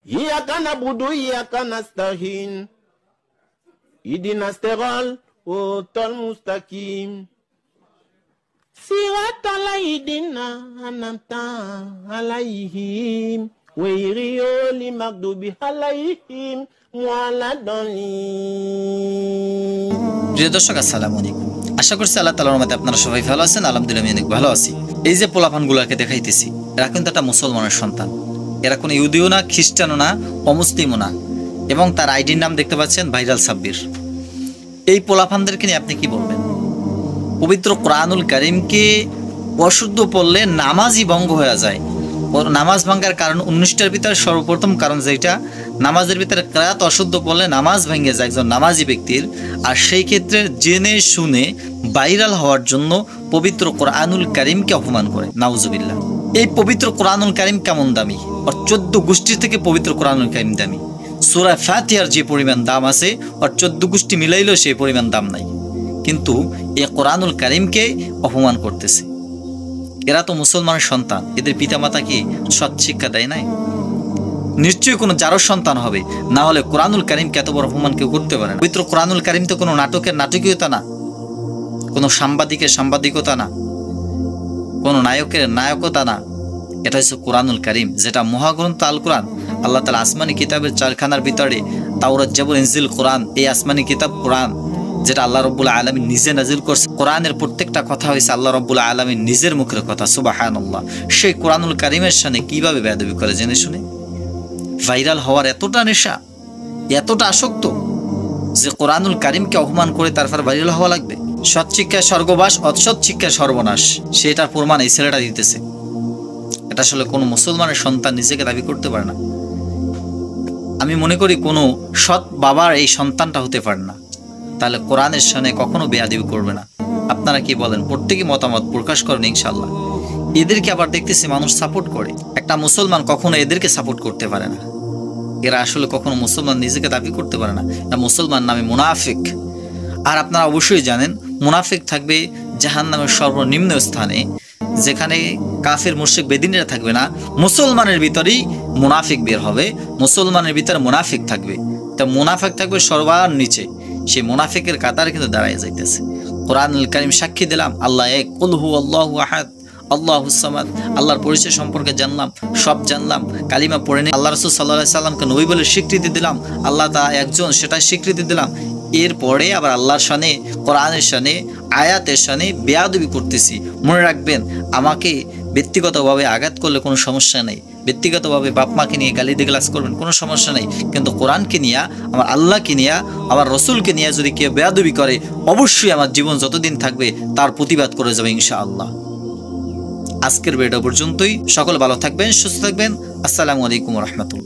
Iyyaka na'budu wa iyyaka nasta'in. Ihdinas siratal mustaqim. Siratal ladzina an'amta 'alaihim ghairil maghdubi 'alaihim ওয়ালাদ্দাল্লিন। প্রিয় দর্শক, আসসালামু আলাইকুম। আশা করছি আল্লাহ তাআলার রহমতে আপনারা সবাই ভালো আছেন। আলহামদুলিল্লাহ আমি অনেক ভালো আছি। এই যে পোলাপানগুলোকে দেখাইতেছি, এরা কিন্তু একটা মুসলমানের সন্তান। এরা কোনো ইহুদিও না, খ্রিস্টানও না, অমুসলিমও না। এবং তার আইডির নাম দেখতে পাচ্ছেন ভাইরাল সাব্বির। এই পোলাপানদেরকে নিয়ে আপনি কি বলবেন? পবিত্র কোরআনুল কারীমকে অশুদ্ধ পড়লে নামাজই ভঙ্গ হয়ে যায়। নামাজ ভাঙ্গার কারণ 19টার ভিতরে সর্বপ্রথম কারণ যেটা, নামাজের ভিতরে কিরাত অশুদ্ধ পড়লে নামাজ ভেঙে যায় একজন নামাজি ব্যক্তির। আর সেই ক্ষেত্রে জেনে শুনে ভাইরাল হওয়ার জন্য পবিত্র কোরআনুল কারীমকে অপমান করে, নাউজুবিল্লাহ। এই পবিত্র কোরআনুল কারীম কেমন দামি, আর 14 গোষ্ঠীর থেকে পবিত্র কোরআনুল কারীম দামি। সূরা ফাতিহার যে পরিমাণ দাম আছে, আর 14 গোষ্ঠী মিলাইলেও সেই পরিমাণ দাম নাই। কিন্তু এই কোরআনুল কারীমকে অপমান করতেছে। এরা তো মুসলমানের সন্তান, এদের পিতামাতা কি সৎ শিক্ষা দেয় নাই? নিশ্চয়ই কোনো যারও সন্তান হবে, না হলে কোরআনুল কারীমকে এত বড় অপমান কেউ করতে পারে না। পবিত্র কোরআনুল কারীম তো কোনো নাটকের নাটকীয়তা না, কোনো সাংবাদিকের সাংবাদিকতা না, কোনো নায়কের নায়কতা না। এটা হচ্ছে কোরআনুল কারীম, যেটা মহাগ্রন্থ আল কোরআন। আল্লাহ তাআলা আসমানি কিতাবের 4খানার ভিতরে তাওরাত, জাবুর, ইনজিল, কোরআন, এই আসমানি কিতাব কোরআন, যেটা আল্লাহ রাব্বুল আলামিন নিজে নাজিল করছে। কোরআনের প্রত্যেকটা কথা হয়েছে আল্লাহ রাব্বুল আলামিন নিজের মুখের কথা, সুবহানাল্লাহ। সেই কোরআনুল কারীমের সামনে কিভাবে বেয়াদবি করে জেনে শুনে? ভাইরাল হওয়ার এতটা নেশা, এতটা আসক্ত যে কোরআনুল কারীমকে অপমান করে তারপর ভাইরাল হওয়া লাগবে। সৎ শিক্ষায় স্বর্গবাস, অসৎ শিক্ষায় সর্বনাশ, সেটার প্রমাণ এই ছেলেটা দিতেছে। এটা আসলে কোনো মুসলমানের সন্তান নিজেকে দাবি করতে পারে না। আমি মনে করি কোনো সৎ বাবার এই সন্তানটা হতে পারে না। তাহলে কোরআনের সামনে কখনো বেয়াদবি করবে না। আপনারা কি বলেন? প্রত্যেকে মতামত প্রকাশ করেন ইনশাআল্লাহ। এদেরকে আবার দেখতেছি মানুষ সাপোর্ট করে। একটা মুসলমান কখনো এদেরকে সাপোর্ট করতে পারে না। এরা আসলে কখনো মুসলমান নিজেকে দাবি করতে পারে না। এটা মুসলমান নামে মুনাফিক। আর আপনারা অবশ্যই জানেন, মুনাফিক থাকবে জাহান্নামের সর্বনিম্ন স্থানে, যেখানে কাফের মুশরিক বেদিনীরা থাকবে না। মুসলমানের ভিতরেই মুনাফিক বের হবে, মুসলমানের ভিতরে মুনাফিক থাকবে। তা মুনাফিক থাকবে সর্বার নিচে, সেই মুনাফিকের কাতারে কিন্তু দাঁড়ায় যাইতেছে। কোরআনুল কারীম সাক্ষী দিলাম আল্লাহ এক, কুল হু আল্লাহু আহাদ আল্লাহুস সামাদ। আল্লাহর পরিচয় সম্পর্কে জানলাম, সব জানলাম, কালিমা পড়ে নি। আল্লাহ রাসূল সাল্লাল্লাহু আলাইহি সাল্লামকে নবী বলে স্বীকৃতি দিলাম, আল্লাহ তা একজন সেটা স্বীকৃতি দিলাম। এরপরে আবার আল্লাহর শানে, কোরআনের শানে, আয়াতের শানে বেয়াদবি করতেছি। মনে রাখবেন, আমাকে ব্যক্তিগতভাবে আঘাত করলে কোনো সমস্যা নেই, ব্যক্তিগতভাবে বাপ মাকে নিয়ে গালি দিয়ে ক্লাস করবেন, কোনো সমস্যা নেই। কিন্তু কোরআনকে নিয়ে, আমার আল্লাহকে নিয়ে, আমার রসুলকে নিয়ে যদি কেউ বেয়াদবি করে, অবশ্যই আমার জীবন যতদিন থাকবে তার প্রতিবাদ করে যাবে ইনশাআল্লাহ। আজকের ভিডিও পর্যন্তই। সকল ভালো থাকবেন, সুস্থ থাকবেন। আসসালামু আলাইকুম ওয়া রাহমাতুল্লাহ।